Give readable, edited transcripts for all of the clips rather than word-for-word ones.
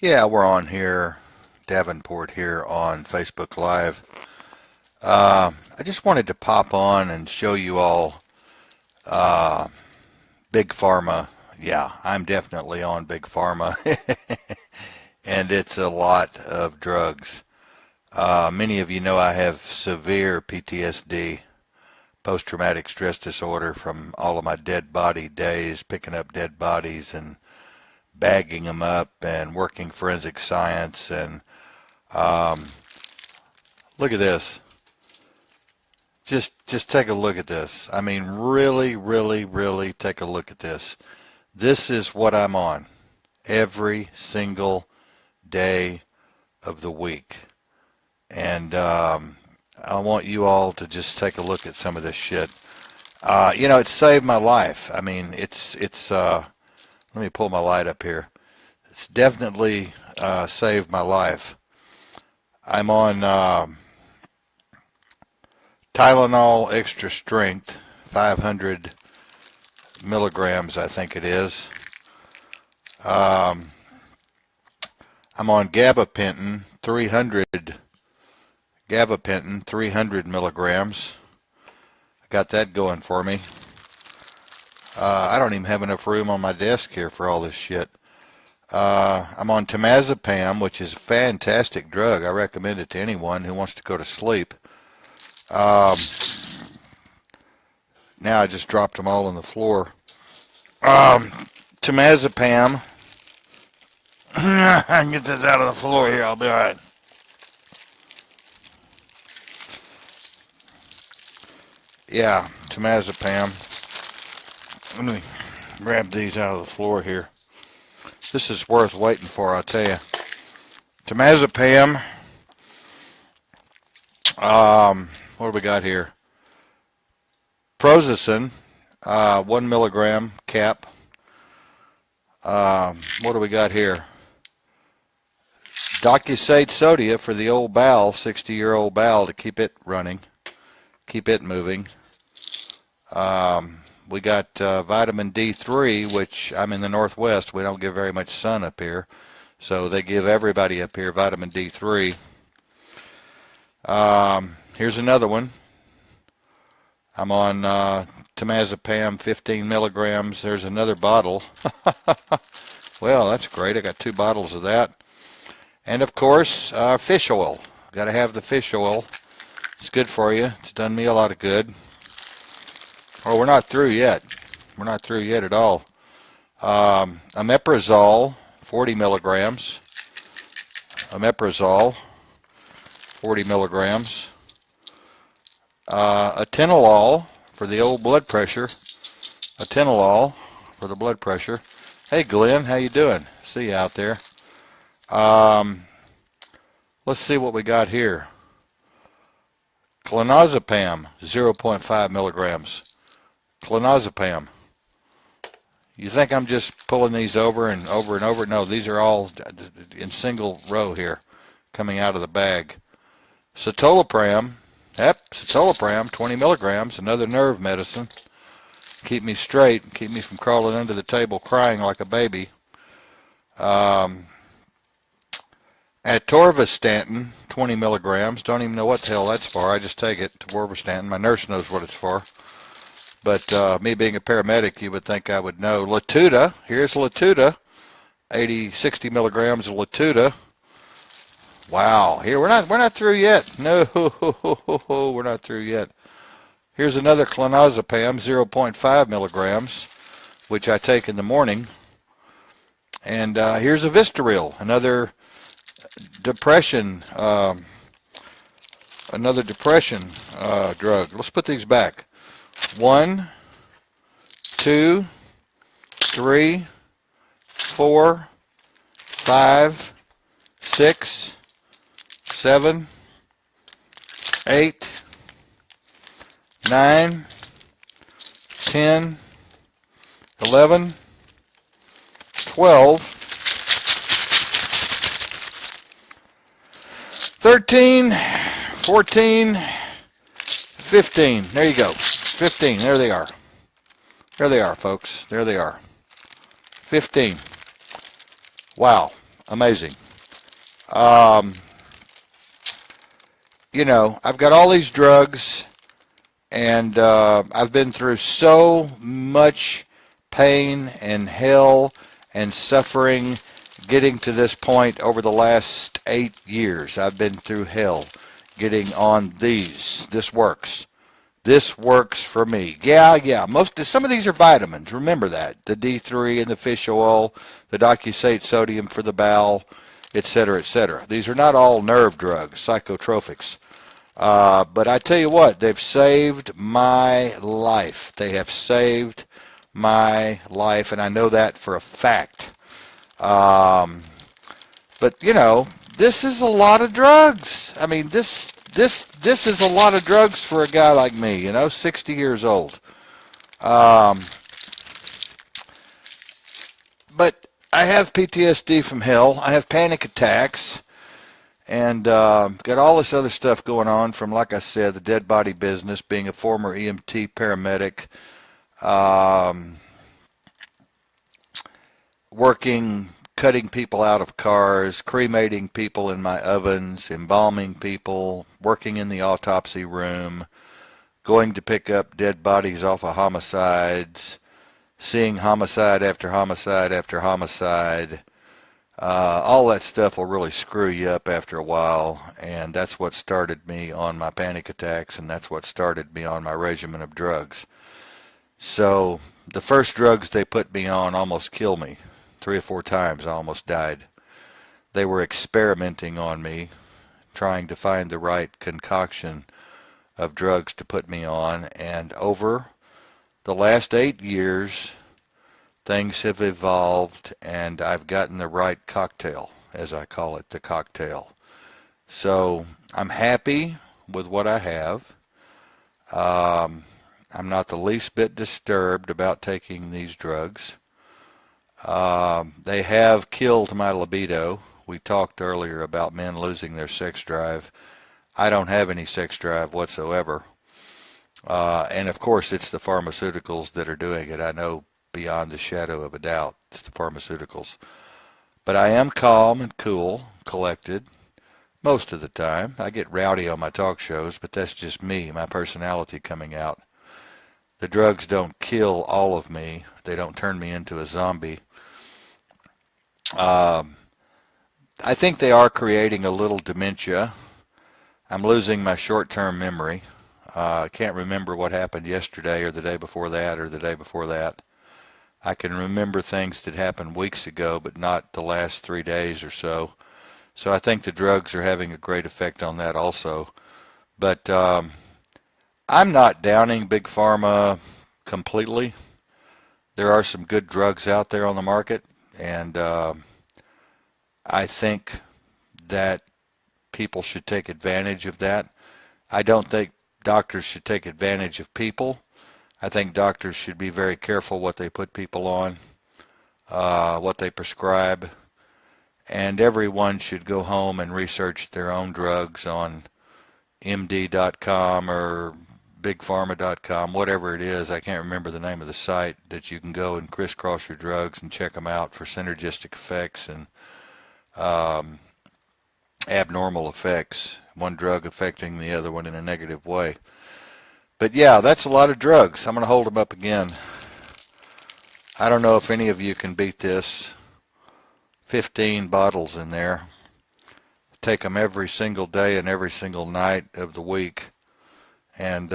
Yeah, we're on here, Davenport here on Facebook Live. I just wanted to pop on and show you all uh, Big Pharma. Yeah, I'm definitely on Big Pharma, and it's a lot of drugs. Many of you know I have severe PTSD, post-traumatic stress disorder, from all of my dead body days, picking up dead bodies and bagging them up and working forensic science. And um, look at this. Just take a look at this. I mean, really, really, really take a look at this. This is what I'm on every single day of the week. And I want you all to just take a look at some of this shit. It saved my life. I mean, let me pull my light up here. It's definitely saved my life. I'm on Tylenol Extra Strength, 500 milligrams, I think it is. I'm on gabapentin, 300 milligrams. I got that going for me. I don't even have enough room on my desk here for all this shit. I'm on temazepam, which is a fantastic drug. I recommend it to anyone who wants to go to sleep. Now I just dropped them all on the floor. Temazepam. I can get this out of the floor here. I'll be all right. Yeah, temazepam. Let me grab these out of the floor here. This is worth waiting for, I'll tell you. Temazepam. What do we got here? Prozicin, 1 milligram cap. What do we got here? Docusate sodia for the old bowel, 60-year-old bowel, to keep it running, keep it moving. We got vitamin D3, which I'm in the Northwest. We don't get very much sun up here, so they give everybody up here vitamin D3. Here's another one. I'm on temazepam, 15 milligrams. There's another bottle. Well, that's great. I got 2 bottles of that. And, of course, fish oil. Got to have the fish oil. It's good for you. It's done me a lot of good. Oh, we're not through yet. We're not through yet at all. Omeprazole, 40 milligrams. Omeprazole, 40 milligrams. Atenolol for the old blood pressure. Atenolol for the blood pressure. Hey, Glenn, how you doing? See you out there. Let's see what we got here. Clonazepam, 0.5 milligrams. Clonazepam. You think I'm just pulling these over and over and over? No, these are all in single row here, coming out of the bag. Citalopram. Yep, citalopram, 20 milligrams, another nerve medicine. Keep me straight, keep me from crawling under the table crying like a baby. Atorvastatin, 20 milligrams. Don't even know what the hell that's for. I just take it. Atorvastatin. My nurse knows what it's for. But me being a paramedic, you would think I would know. Latuda. Here's Latuda. 60 milligrams of Latuda. Wow. Here we're not through yet. No, we're not through yet. Here's another clonazepam, 0.5 milligrams, which I take in the morning. And here's a Vistaril, another depression drug. Let's put these back. 1, 2, 3, 4, 5, 6, 7, 8, 9, 10, 11, 12, 13, 14, 15. There you go. 15. There they are. There they are, folks. There they are. 15. Wow. Amazing. Um, I've got all these drugs, and I've been through so much pain and hell and suffering getting to this point over the last 8 years. I've been through hell getting on these. This works. This works for me. Yeah. Some of these are vitamins. Remember that. The D3 and the fish oil, the docusate sodium for the bowel, et cetera, et cetera. These are not all nerve drugs, psychotropics. But I tell you what, they've saved my life. They have saved my life, and I know that for a fact. But this is a lot of drugs. I mean, this is a lot of drugs for a guy like me, 60 years old. But I have PTSD from hell. I have panic attacks. And got all this other stuff going on from, like I said, the dead body business, being a former EMT paramedic, working, cutting people out of cars, cremating people in my ovens, embalming people, working in the autopsy room, going to pick up dead bodies off of homicides, seeing homicide after homicide after homicide. All that stuff will really screw you up after a while, and that's what started me on my panic attacks, and that's what started me on my regimen of drugs. So the first drugs they put me on almost killed me. 3 or 4 times I almost died. They were experimenting on me, trying to find the right concoction of drugs to put me on, and over the last 8 years, things have evolved, and I've gotten the right cocktail, as I call it, the cocktail. So I'm happy with what I have. I'm not the least bit disturbed about taking these drugs. They have killed my libido. We talked earlier about men losing their sex drive. I don't have any sex drive whatsoever. And of course, it's the pharmaceuticals that are doing it. I know beyond the shadow of a doubt it's the pharmaceuticals. But I am calm and cool, collected, most of the time. I get rowdy on my talk shows, but that's just me, my personality coming out. The drugs don't kill all of me. They don't turn me into a zombie. I think they are creating a little dementia. I'm losing my short-term memory. I can't remember what happened yesterday or the day before that or the day before that. I can remember things that happened weeks ago, but not the last 3 days or so. So I think the drugs are having a great effect on that also. But I'm not downing Big Pharma completely. There are some good drugs out there on the market, and I think that people should take advantage of that. I don't think doctors should take advantage of people. I think doctors should be very careful what they put people on, what they prescribe, and everyone should go home and research their own drugs on MD.com or BigPharma.com, whatever it is. I can't remember the name of the site that you can go and crisscross your drugs and check them out for synergistic effects and abnormal effects, one drug affecting the other one in a negative way. But yeah, that's a lot of drugs. I'm going to hold them up again. I don't know if any of you can beat this. 15 bottles in there. Take them every single day and every single night of the week. And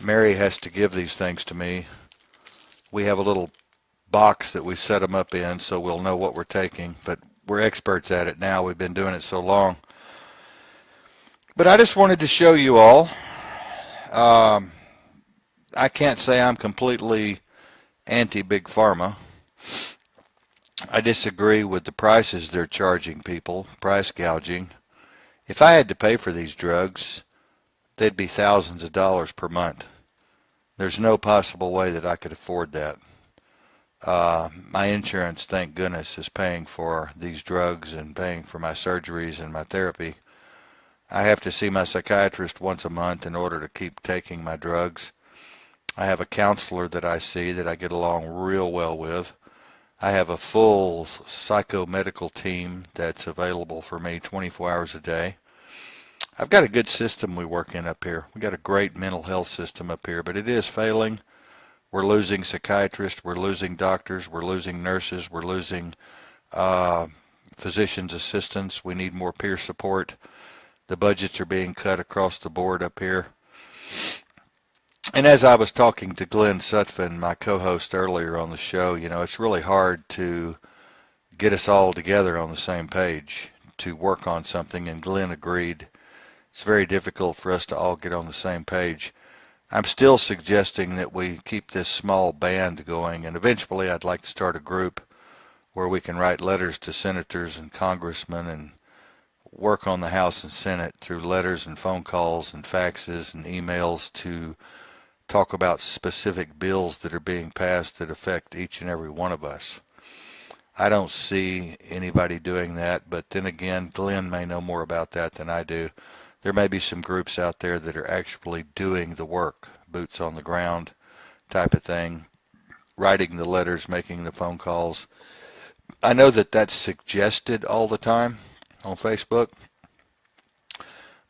Mary has to give these things to me. We have a little box that we set them up in so we'll know what we're taking. But we're experts at it now. We've been doing it so long. But I just wanted to show you all. I can't say I'm completely anti-Big Pharma. I disagree with the prices they're charging people, price gouging. If I had to pay for these drugs, they'd be thousands of dollars per month. There's no possible way that I could afford that. My insurance, thank goodness, is paying for these drugs and paying for my surgeries and my therapy. I have to see my psychiatrist once a month in order to keep taking my drugs. I have a counselor that I see that I get along real well with. I have a full psychomedical team that's available for me 24 hours a day. I've got a good system we work in up here. We got a great mental health system up here, but it is failing. We're losing psychiatrists, we're losing doctors, we're losing nurses, we're losing uh, physician's assistants. We need more peer support. The budgets are being cut across the board up here. And as I was talking to Glenn Sutphin, my co-host earlier on the show, it's really hard to get us all together on the same page to work on something, and Glenn agreed. It's very difficult for us to all get on the same page. I'm still suggesting that we keep this small band going, and eventually I'd like to start a group where we can write letters to senators and congressmen and work on the House and Senate through letters and phone calls and faxes and emails to talk about specific bills that are being passed that affect each and every one of us. I don't see anybody doing that, but then again, Glenn may know more about that than I do. There may be some groups out there that are actually doing the work, boots on the ground type of thing, writing the letters, making the phone calls. I know that that's suggested all the time on Facebook,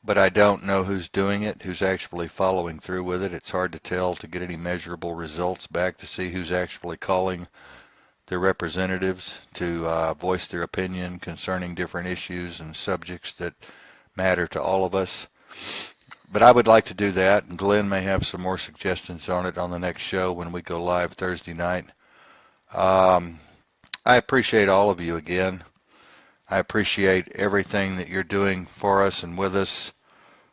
but I don't know who's doing it, who's actually following through with it. It's hard to tell, to get any measurable results back, to see who's actually calling their representatives to voice their opinion concerning different issues and subjects that matter to all of us. But I would like to do that, and Glenn may have some more suggestions on it on the next show when we go live Thursday night. I appreciate all of you again. I appreciate everything that you're doing for us and with us.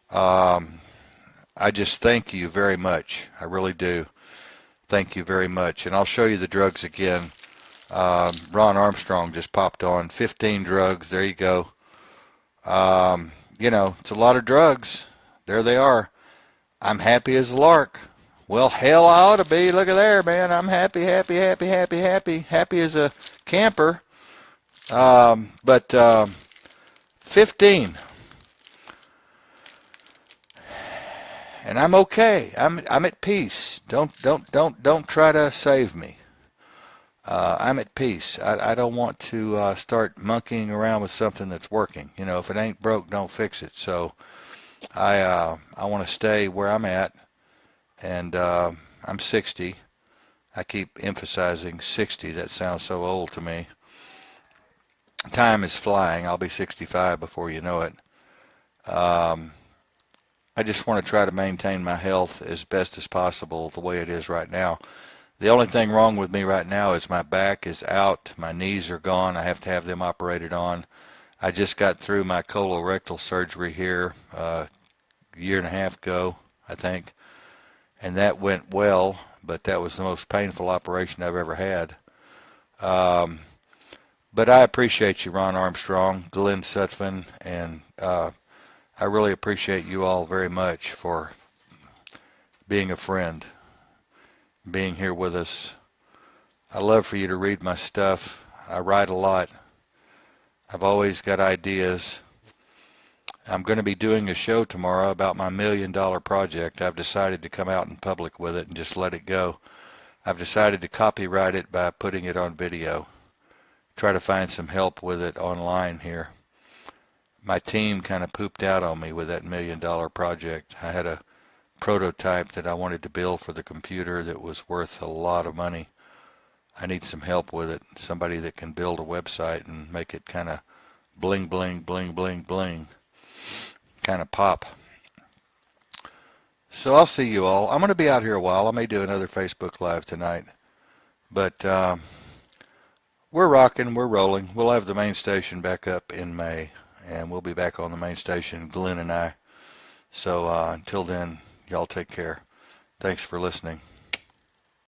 I just thank you very much. I really do. Thank you very much. And I'll show you the drugs again. Ron Armstrong just popped on. 15 drugs. There you go. It's a lot of drugs. There they are. I'm happy as a lark. Well, hell, I ought to be. Look at there, man. I'm happy, happy, happy, happy, happy. Happy as a camper. But 15. And I'm okay. I'm at peace. Don't try to save me. I'm at peace. I don't want to start monkeying around with something that's working. If it ain't broke, don't fix it. So I want to stay where I'm at, and I'm 60. I keep emphasizing 60. That sounds so old to me. Time is flying. I'll be 65 before you know it. I just want to try to maintain my health as best as possible the way it is right now. The only thing wrong with me right now is my back is out. My knees are gone. I have to have them operated on. I just got through my colorectal surgery here a year and a half ago, I think, and that went well, but that was the most painful operation I've ever had. But I appreciate you, Ron Armstrong, Glenn Sutphin, and I really appreciate you all very much for being a friend, being here with us. I love for you to read my stuff. I write a lot. I've always got ideas. I'm going to be doing a show tomorrow about my $1 million project. I've decided to come out in public with it and just let it go. I've decided to copyright it by putting it on video. Try to find some help with it online here. My team kind of pooped out on me with that $1 million project. I had a prototype that I wanted to build for the computer that was worth a lot of money. I need some help with it. Somebody that can build a website and make it kind of bling, bling, bling, bling, bling, kind of pop. So I'll see you all. I'm going to be out here a while. I may do another Facebook Live tonight. But we're rocking, we're rolling. We'll have the main station back up in May, and we'll be back on the main station, Glenn and I. So until then, y'all take care. Thanks for listening.